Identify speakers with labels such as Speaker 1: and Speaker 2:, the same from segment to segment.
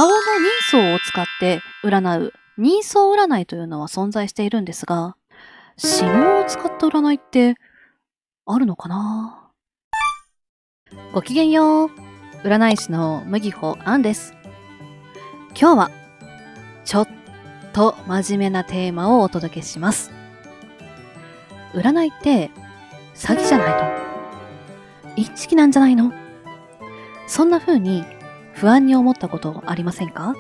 Speaker 1: 顔の人相を使って占う人相占いというのは存在しているんですが、指紋を使った占いってあるのかな？ごきげんよう。占い師の麦穂杏です。今日はちょっと真面目なテーマをお届けします。占いって詐欺じゃないの？インチキなんじゃないの？そんな風に不安に思ったことありませんか？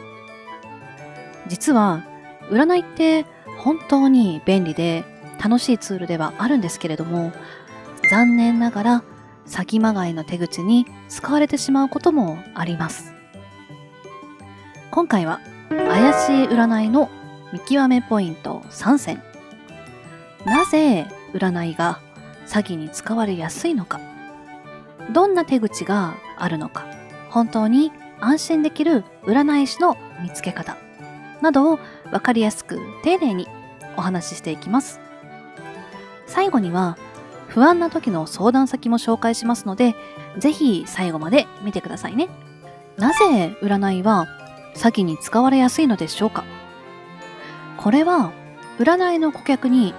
Speaker 1: 実は占いって本当に便利で楽しいツールではあるんですけれども、残念ながら詐欺まがいの手口に使われてしまうこともあります。今回は怪しい占いの見極めポイント3選。なぜ占いが詐欺に使われやすいのか、どんな手口があるのか、本当に安心できる占い師の見つけ方などを分かりやすく丁寧にお話ししていきます。最後には不安な時の相談先も紹介しますので、ぜひ最後まで見てくださいね。なぜ占いは詐欺に使われやすいのでしょうか？これは占いの顧客に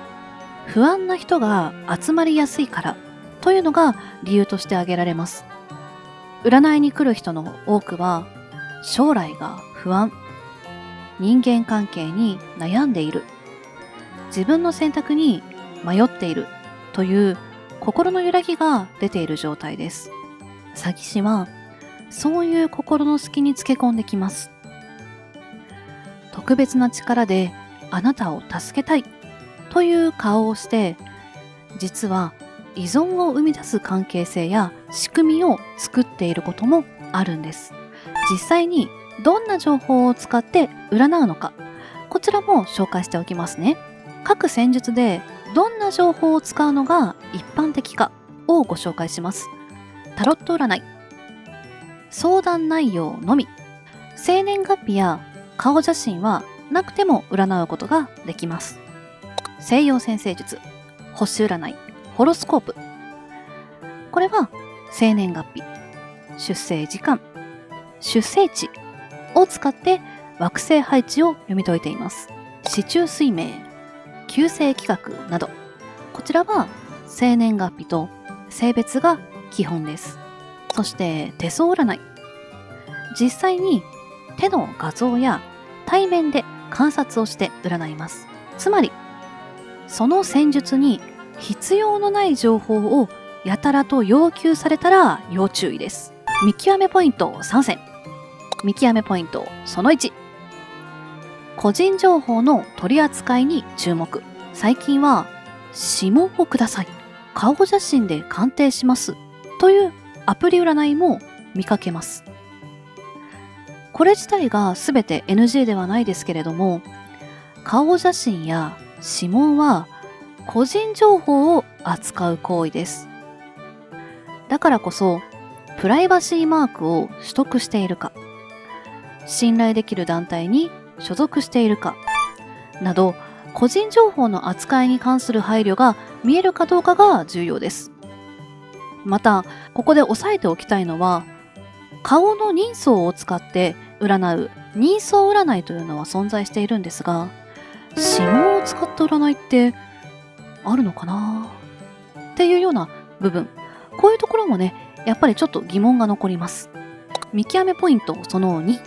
Speaker 1: 不安な人が集まりやすいからというのが理由として挙げられます。占いに来る人の多くは将来が不安、人間関係に悩んでいる、自分の選択に迷っているという心の揺らぎが出ている状態です。詐欺師はそういう心の隙につけ込んできます。特別な力であなたを助けたいという顔をして、実は依存を生み出す関係性や仕組みを作っていることもあるんです。実際にどんな情報を使って占うのか、こちらも紹介しておきますね。各戦術でどんな情報を使うのが一般的かをご紹介します。タロット占い、相談内容のみ、生年月日や顔写真はなくても占うことができます。西洋占星術、星占い、ホロスコープ、これは生年月日、出生時間、出生地を使って惑星配置を読み解いています。四柱推命、九星気学など、こちらは生年月日と性別が基本です。そして手相占い、実際に手の画像や対面で観察をして占います。つまりその戦術に必要のない情報をやたらと要求されたら要注意です。見極めポイント3選。見極めポイントその1、個人情報の取り扱いに注目。最近は指紋をください、顔写真で鑑定しますというアプリ占いも見かけます。これ自体が全て NG ではないですけれども、顔写真や指紋は個人情報を扱う行為です。だからこそプライバシーマークを取得しているか、信頼できる団体に所属しているかなど、個人情報の扱いに関する配慮が見えるかどうかが重要です。またここで押さえておきたいのは、顔の人相を使って占う人相占いというのは存在しているんですが、指紋を使った占いってあるのかなっていうような部分、こういうところもね、やっぱりちょっと疑問が残ります。見極めポイントその2、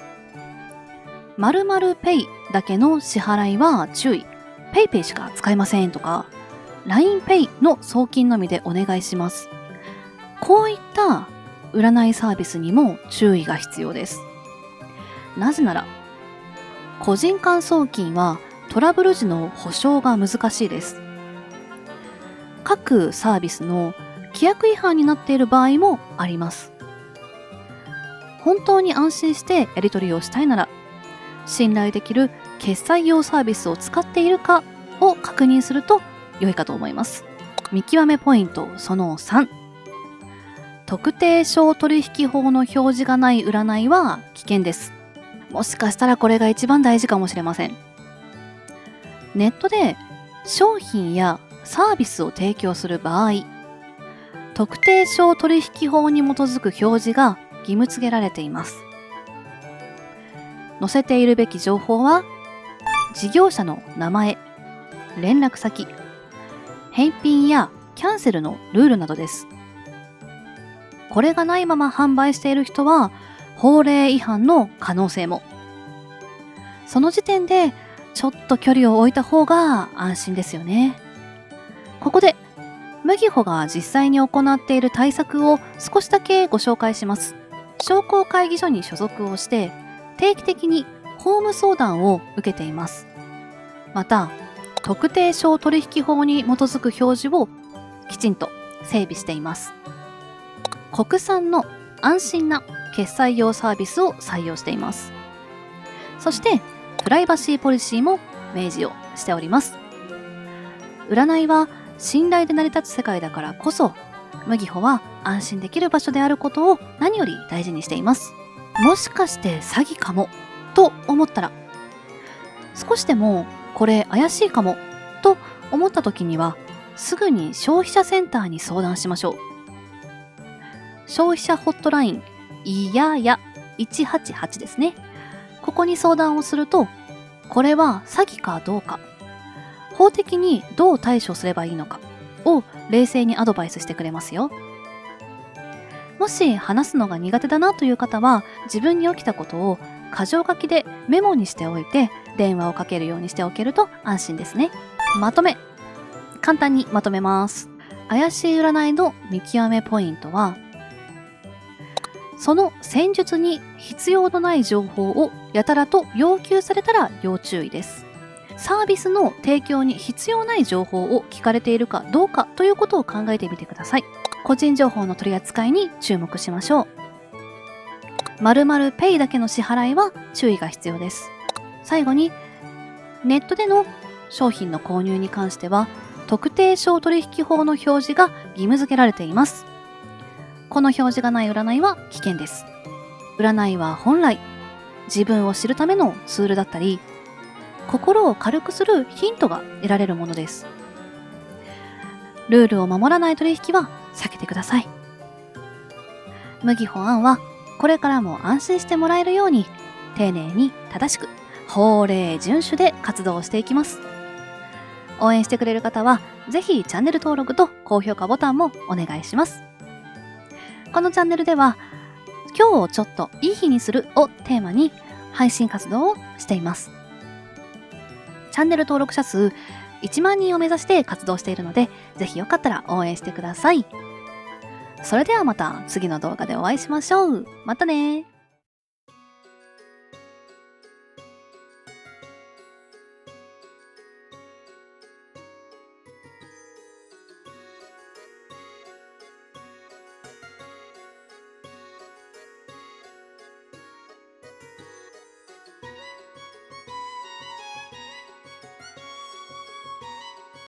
Speaker 1: 〇〇ペイだけの支払いは注意、ペイペイしか使えませんとか、 LINEPay の送金のみでお願いします、こういった占いサービスにも注意が必要です。なぜなら個人間送金はトラブル時の保証が難しいです。各サービスの規約違反になっている場合もあります。本当に安心してやり取りをしたいなら、信頼できる決済用サービスを使っているかを確認すると良いかと思います。見極めポイントその3、特定商取引法の表示がない占いは危険です。もしかしたらこれが一番大事かもしれません。ネットで商品やサービスを提供する場合、特定商取引法に基づく表示が義務付けられています。載せているべき情報は事業者の名前、連絡先、返品やキャンセルのルールなどです。これがないまま販売している人は法令違反の可能性も。その時点でちょっと距離を置いた方が安心ですよね。ここで麦穂が実際に行っている対策を少しだけご紹介します。商工会議所に所属をして定期的に法務相談を受けています。また特定商取引法に基づく表示をきちんと整備しています。国産の安心な決済用サービスを採用しています。そしてプライバシーポリシーも明示をしております。占いは信頼で成り立つ世界だからこそ、麦穂は安心できる場所であることを何より大事にしています。もしかして詐欺かもと思ったら、少しでもこれ怪しいかもと思った時にはすぐに消費者センターに相談しましょう。消費者ホットラインいやや188ですね。ここに相談をすると、これは詐欺かどうか、法的にどう対処すればいいのかを冷静にアドバイスしてくれますよ。もし話すのが苦手だなという方は、自分に起きたことを箇条書きでメモにしておいて電話をかけるようにしておけると安心ですね。まとめ。簡単にまとめます。怪しい占いの見極めポイントは、その戦術に必要のない情報をやたらと要求されたら要注意です。サービスの提供に必要ない情報を聞かれているかどうかということを考えてみてください。個人情報の取り扱いに注目しましょう。〇〇ペイだけの支払いは注意が必要です。最後に、ネットでの商品の購入に関しては、特定商取引法の表示が義務付けられています。この表示がない占いは危険です。占いは本来、自分を知るためのツールだったり、心を軽くするヒントが得られるものです。ルールを守らない取引は避けてください。麦穂庵はこれからも安心してもらえるように、丁寧に正しく法令遵守で活動していきます。応援してくれる方はぜひチャンネル登録と高評価ボタンもお願いします。このチャンネルでは、今日をちょっといい日にするをテーマに配信活動をしています。チャンネル登録者数1万人を目指して活動しているので、ぜひよかったら応援してください。それではまた次の動画でお会いしましょう。またね。